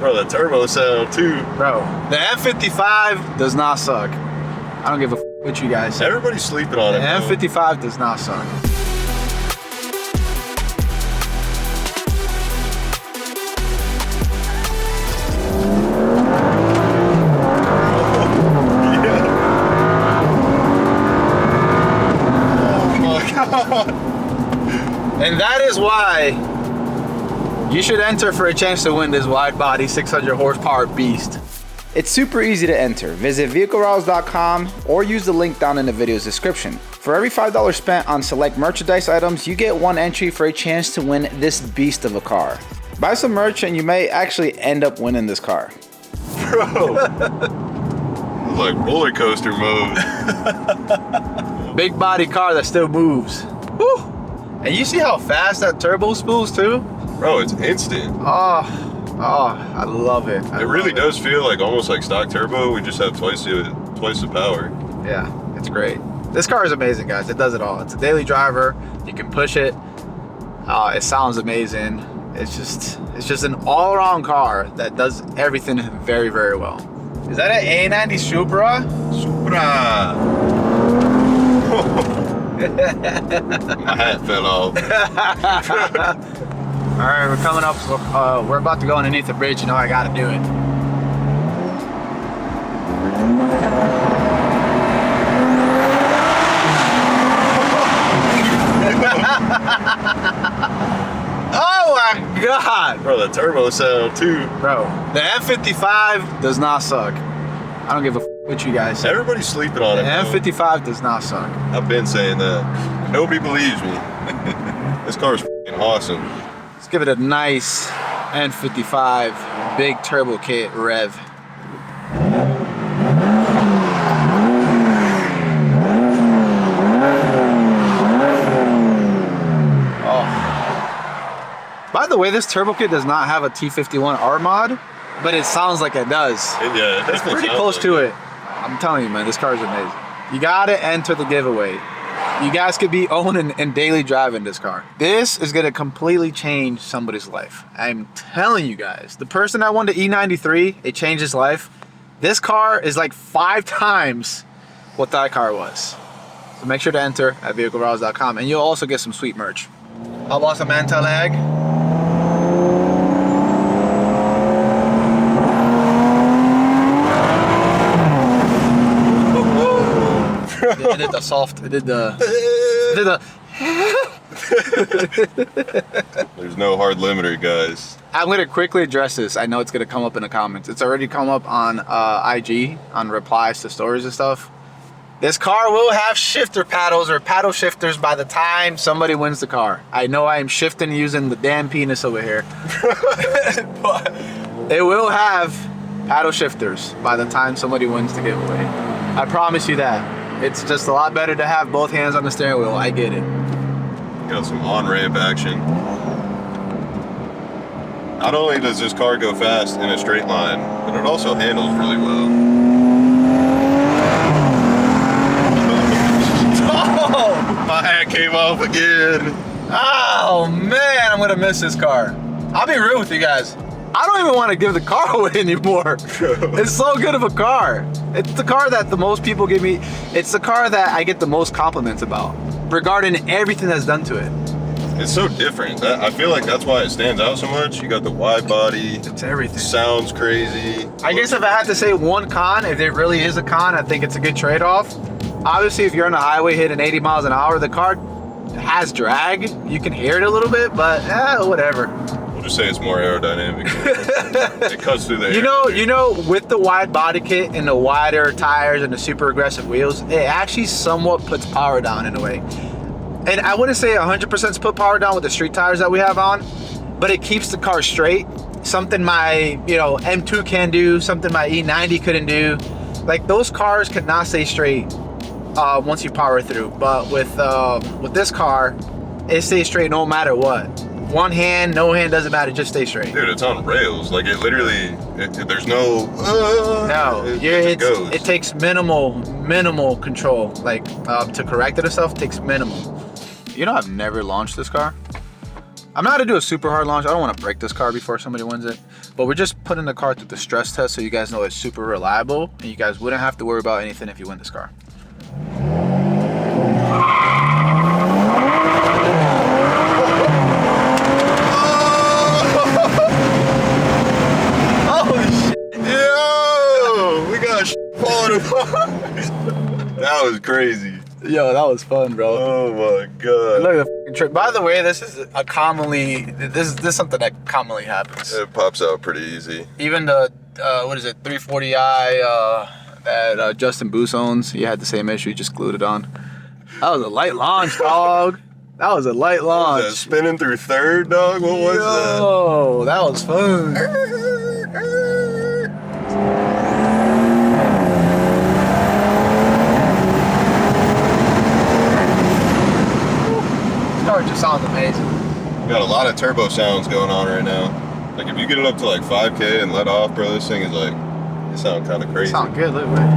Bro, the turbo sound too. Bro, the N55 does not suck. I don't give a what you guys say. Everybody's sleeping on it. The N55 does not suck. And that is why you should enter for a chance to win this wide body 600 horsepower beast. It's super easy to enter. Visit vehiclerevs.com or use the link down in the video's description. For every $5 spent on select merchandise items, you get one entry for a chance to win this beast of a car. Buy some merch and you may actually end up winning this car. Bro. Like roller coaster mode. Big body car that still moves. Woo! And you see how fast that turbo spools too? Bro, it's instant. Oh, I love it. It really does feel like almost like stock turbo. We just have twice the power. Yeah, it's great. This car is amazing, guys. It does it all. It's a daily driver. You can push it. It sounds amazing. It's just an all-around car that does everything very, very well. Is that an A90 Supra? Supra. My hat fell off. All right, we're coming up. We're about to go underneath the bridge. You know I gotta do it. Oh my God! Bro, the turbo sound too. Bro, the N55 does not suck. I don't give a what you guys say. Everybody's sleeping on it. The N55 does not suck. I've been saying that. Nobody believes me. This car is awesome. Let's give it a nice N55 big turbo kit rev. Oh. By the way, this turbo kit does not have a T51R mod, but it sounds like it does. Yeah, it's pretty close to it. I'm telling you, man, this car is amazing. You gotta enter the giveaway. You guys could be owning and daily driving this car. This is gonna completely change somebody's life. I'm telling you guys. The person that won the E93, it changed his life. This car is like 5 times what that car was. So make sure to enter at vehiclerevs.com and you'll also get some sweet merch. How about some anti-lag? It did the soft, it did the There's no hard limiter, guys. I'm gonna quickly address this. I know it's gonna come up in the comments. It's already come up on IG, on replies to stories and stuff. This car will have shifter paddles or paddle shifters by the time somebody wins the car. I know I am shifting using the damn penis over here. But it will have paddle shifters by the time somebody wins the giveaway. I promise you that. It's just a lot better to have both hands on the steering wheel. I get it. Got some on-ramp action. Not only does this car go fast in a straight line, but it also handles really well. Oh! My hat came off again. Oh man, I'm gonna miss this car. I'll be real with you guys. I don't even want to give the car away anymore. It's so good of a car. It's the car that the most people give me. It's the car that I get the most compliments about regarding everything that's done to it. It's so different. I feel like that's why it stands out so much. You got the wide body. It's everything. Sounds crazy. I guess if I had to say one con, if it really is a con, I think it's a good trade-off. Obviously, if you're on the highway hitting 80 miles an hour, the car has drag. You can hear it a little bit, but whatever. We'll just say it's more aerodynamic. It cuts through the air. You know, with the wide body kit and the wider tires and the super aggressive wheels, it actually somewhat puts power down in a way. And I wouldn't say 100% put power down with the street tires that we have on, but it keeps the car straight. Something my M2 can do, something my E90 couldn't do. Like those cars could not stay straight once you power through. But with this car, it stays straight no matter what. One hand, no hand, doesn't matter, just stay straight. Dude, it's on rails. Like it literally, there's no. It takes minimal control. Like to correct it itself takes minimal. You know, I've never launched this car. I'm not gonna do a super hard launch. I don't want to break this car before somebody wins it. But we're just putting the car through the stress test so you guys know it's super reliable and you guys wouldn't have to worry about anything if you win this car. That was crazy. Yo, that was fun, bro. Oh my god. Look at the trip. By the way, this is this is something that commonly happens. It pops out pretty easy. Even the what is it, 340i that Justin Boos owns, he had the same issue, just glued it on. That was a light launch, dog. That was a light launch. Was that spinning through third, dog? What was that? Oh, that was fun. Car just sounds amazing. Got a lot of turbo sounds going on right now. Like if you get it up to like 5K and let off, bro, this thing is like, it sounds kind of crazy. Sound good, look, man.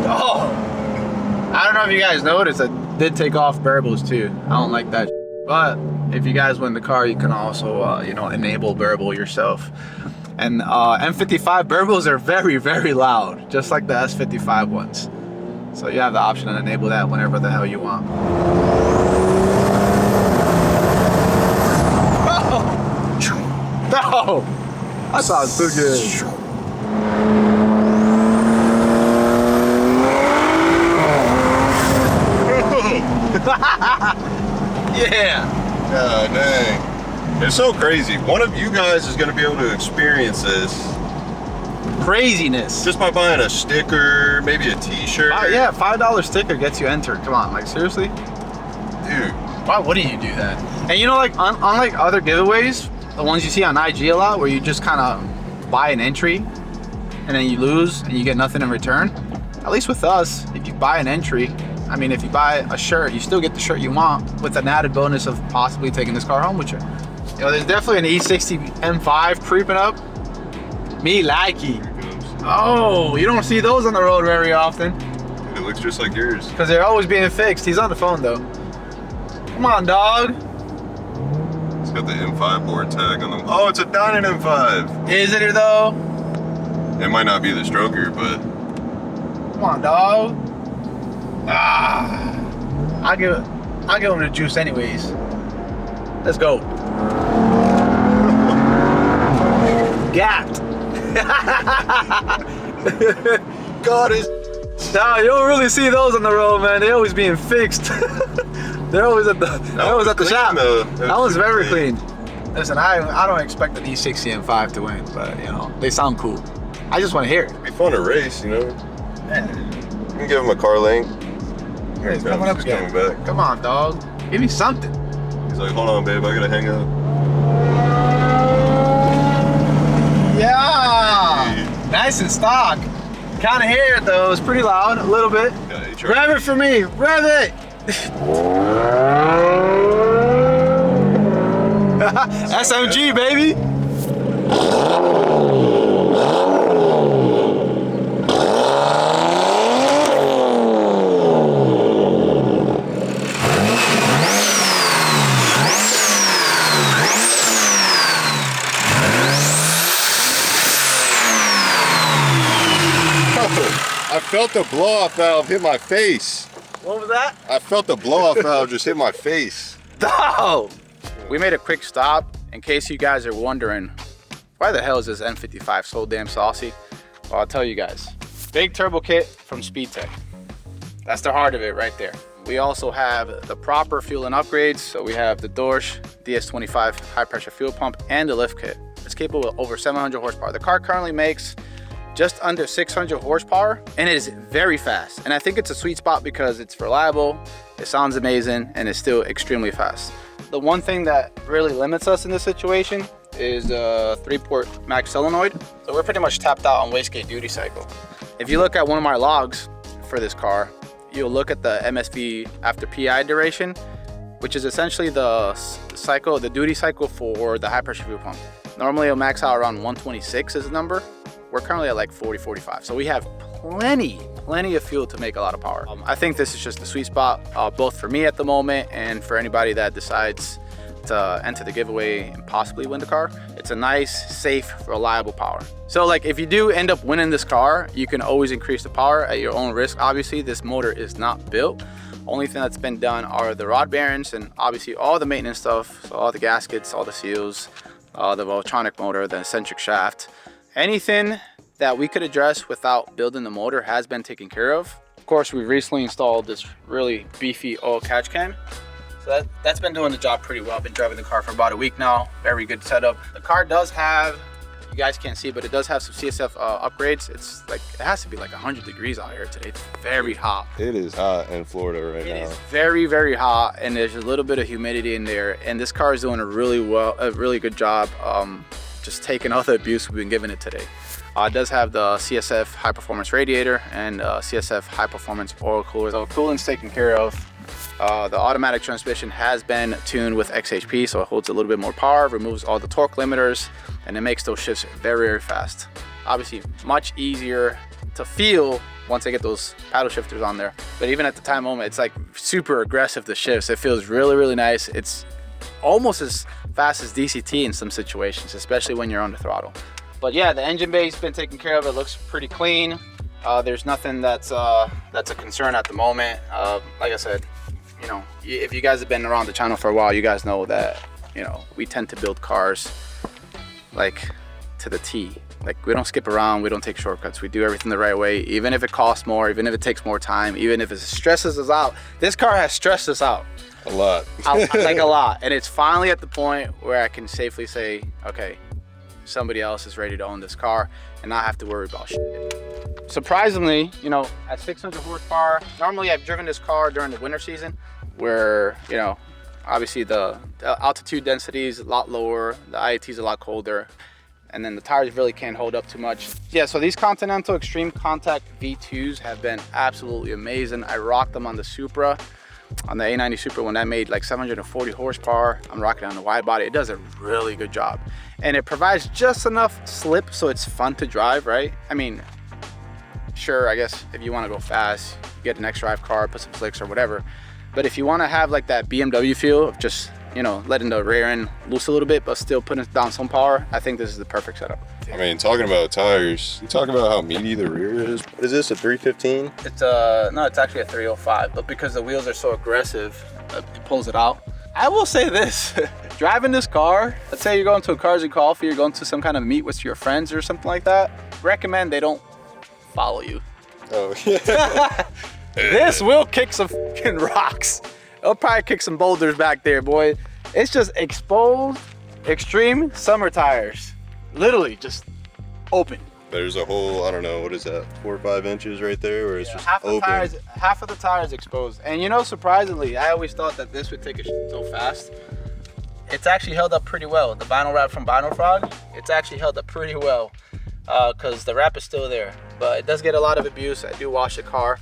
Oh, I don't know if you guys noticed, I did take off variables too. I don't like that, but if you guys win the car, you can also, you know, enable variable yourself. And N55 variables are very, very loud, just like the S55 ones. So you have the option to enable that whenever the hell you want. Oh! No! That sounds too good. Yeah! God dang. It's so crazy. One of you guys is going to be able to experience this. Craziness. Just by buying a sticker, maybe a t-shirt. Yeah, $5 sticker gets you entered. Come on, like seriously? Dude. Why wouldn't you do that? And you know, like unlike other giveaways, the ones you see on IG a lot, where you just kind of buy an entry and then you lose and you get nothing in return. At least with us, if you buy an entry, I mean, if you buy a shirt, you still get the shirt you want with an added bonus of possibly taking this car home with you. You know, there's definitely an E60 M5 creeping up. Me likey. Oh, you don't see those on the road very often. It looks just like yours. Because they're always being fixed. He's on the phone though. Come on, dog. It's got the M5 board tag on them. Oh, it's a Dynan M5. Is it though? It might not be the stroker, but... Come on, dog. Ah, I'll give him the juice anyways. Let's go. Gapped. God is... Nah, you don't really see those on the road, man. They're always being fixed. They're always at the shop. That one's very clean. Listen, I don't expect an E60 M5 to win, but you know, they sound cool. I just want to hear it. It'd be fun to race, you know? Yeah. You can give him a car link. Here, he's coming up again. Coming back. Come on, dog. Give me something. He's like, hold on, babe, I gotta hang up. Yeah! Nice and stock. Kind of hear it though, it's pretty loud, a little bit. Rev it for me, rev it! SMG, baby! I felt the blow-off valve hit my face. What was that? I felt the blow-off valve just hit my face. Oh! We made a quick stop in case you guys are wondering why the hell is this N55 so damn saucy? Well, I'll tell you guys. Big turbo kit from SpeedTech. That's the heart of it right there. We also have the proper fuel and upgrades. So we have the Dorsch DS25 high pressure fuel pump and the lift kit. It's capable of over 700 horsepower. The car currently makes just under 600 horsepower and it is very fast. And I think it's a sweet spot because it's reliable, it sounds amazing, and it's still extremely fast. The one thing that really limits us in this situation is a 3-port max solenoid. So we're pretty much tapped out on wastegate duty cycle. If you look at one of my logs for this car, you'll look at the MSV after PI duration, which is essentially the cycle, the duty cycle for the high pressure fuel pump. Normally it'll max out around 126 is the number. We're currently at like 40, 45. So we have plenty of fuel to make a lot of power. I think this is just the sweet spot, both for me at the moment and for anybody that decides to enter the giveaway and possibly win the car. It's a nice, safe, reliable power. So like if you do end up winning this car, you can always increase the power at your own risk. Obviously, this motor is not built. Only thing that's been done are the rod bearings and obviously all the maintenance stuff, so all the gaskets, all the seals, the Voltronic motor, the eccentric shaft. Anything that we could address without building the motor has been taken care of. Of course, we've recently installed this really beefy oil catch can. So that's been doing the job pretty well. I've been driving the car for about a week now. Very good setup. The car does have, you guys can't see, but it does have some CSF upgrades. It's like, it has to be like 100 degrees out here today. It's very hot. It is hot in Florida right now. It is very, very hot, and there's a little bit of humidity in there. And this car is doing a really good job just taking all the abuse we've been giving it today. It does have the CSF high performance radiator and CSF high performance oil cooler. So coolant's taken care of. The automatic transmission has been tuned with XHP, so it holds a little bit more power, removes all the torque limiters, and it makes those shifts very, very fast. Obviously, much easier to feel once I get those paddle shifters on there. But even at the time moment, it's like super aggressive, the shifts. It feels really, really nice. It's almost as fast as DCT in some situations, especially when you're on the throttle. But yeah, the engine bay's been taken care of. It looks pretty clean. There's nothing that's a concern at the moment. Like I said, you know, if you guys have been around the channel for a while, you guys know that, you know, we tend to build cars like to the T. Like we don't skip around, we don't take shortcuts. We do everything the right way, even if it costs more, even if it takes more time, even if it stresses us out. This car has stressed us out. A lot. Like a lot. And it's finally at the point where I can safely say, okay, somebody else is ready to own this car and not have to worry about shit. Surprisingly, you know, at 600 horsepower, normally I've driven this car during the winter season where, you know, obviously the altitude density is a lot lower, the IAT is a lot colder, and then the tires really can't hold up too much. Yeah, so these Continental Extreme Contact V2s have been absolutely amazing. I rocked them on the Supra, on the A90 Supra when that made like 740 horsepower. I'm rocking it on the wide body. It does a really good job. And it provides just enough slip so it's fun to drive, right? I mean, sure, I guess if you want to go fast, get an X-Drive car, put some slicks or whatever. But if you want to have like that BMW feel of just, you know, letting the rear end loose a little bit, but still putting down some power, I think this is the perfect setup. I mean, talking about tires, you talk about how meaty the rear is. What is this, a 315? It's no, it's actually a 305, but because the wheels are so aggressive, it pulls it out. I will say this, driving this car, let's say you're going to a Cars and Coffee, you're going to some kind of meet with your friends or something like that, recommend they don't follow you. Oh, yeah. This will kick some fucking rocks. It'll probably kick some boulders back there, boy. It's just exposed, extreme summer tires. Literally just open. There's a whole, I don't know, what is that, 4 or 5 inches right there where it's just open. Half of the tires exposed. And you know, surprisingly, I always thought that this would take a shit so fast. It's actually held up pretty well. The vinyl wrap from Vinyl Frog, it's actually held up pretty well because the wrap is still there. But it does get a lot of abuse. I do wash the car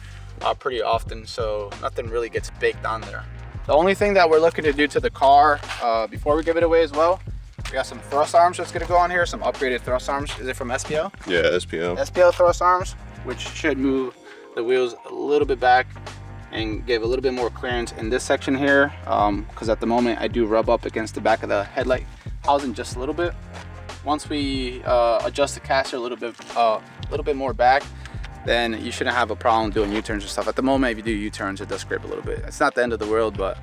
pretty often, so nothing really gets baked on there. The only thing that we're looking to do to the car before we give it away as well, we got some thrust arms that's gonna go on here, some upgraded thrust arms. Is it from SPO? Yeah, SPO. SPO thrust arms, which should move the wheels a little bit back and give a little bit more clearance in this section here, because at the moment I do rub up against the back of the headlight housing just a little bit. Once we adjust the caster a little bit more back, then you shouldn't have a problem doing U-turns and stuff. At the moment, if you do U-turns, it does scrape a little bit. It's not the end of the world, but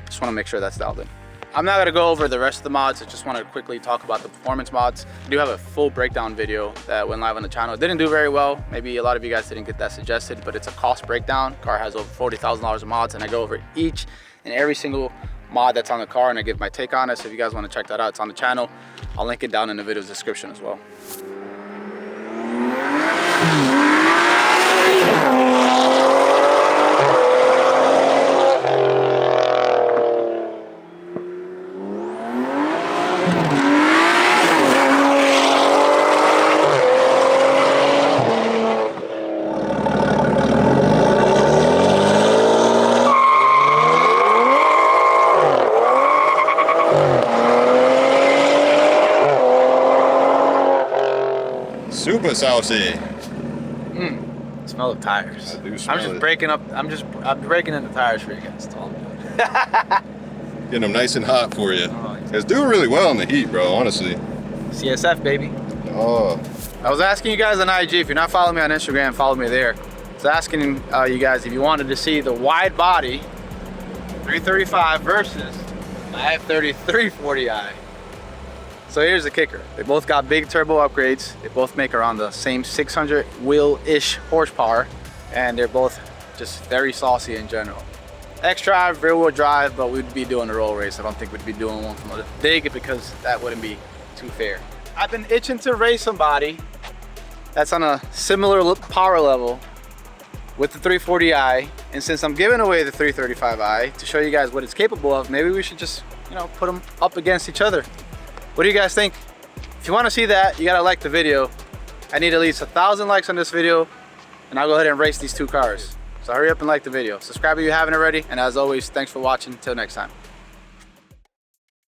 just want to make sure that's dialed in. I'm not gonna go over the rest of the mods. I just want to quickly talk about the performance mods. I do have a full breakdown video that went live on the channel. It didn't do very well. Maybe a lot of you guys didn't get that suggested, but it's a cost breakdown. Car has over $40,000 of mods, and I go over each and every single mod that's on the car, and I give my take on it. So if you guys want to check that out, it's on the channel. I'll link it down in the video's description as well. Super saucy. Smell the tires. I do I'm smell just it. breaking up. I'm breaking in the tires for you guys. That's all I'm doing. Getting them nice and hot for you. Oh, It's doing really well in the heat, bro, honestly. CSF, baby. Oh, I was asking you guys on IG. If you're not following me on Instagram, follow me there. I was asking you guys if you wanted to see the wide body 335 versus my F30 340i. So here's the kicker. They both got big turbo upgrades. They both make around the same 600 wheel-ish horsepower, and they're both just very saucy in general. X-drive, rear-wheel drive, but we'd be doing a roll race. I don't think we'd be doing one from a dig because that wouldn't be too fair. I've been itching to race somebody that's on a similar power level with the 340i, and since I'm giving away the 335i to show you guys what it's capable of, maybe we should just, you know, put them up against each other. What do you guys think? If you want to see that, you gotta like the video. I need at least 1,000 likes on this video, and I'll go ahead and race these two cars. So hurry up and like the video. Subscribe if you haven't already, and as always, thanks for watching. Until next time.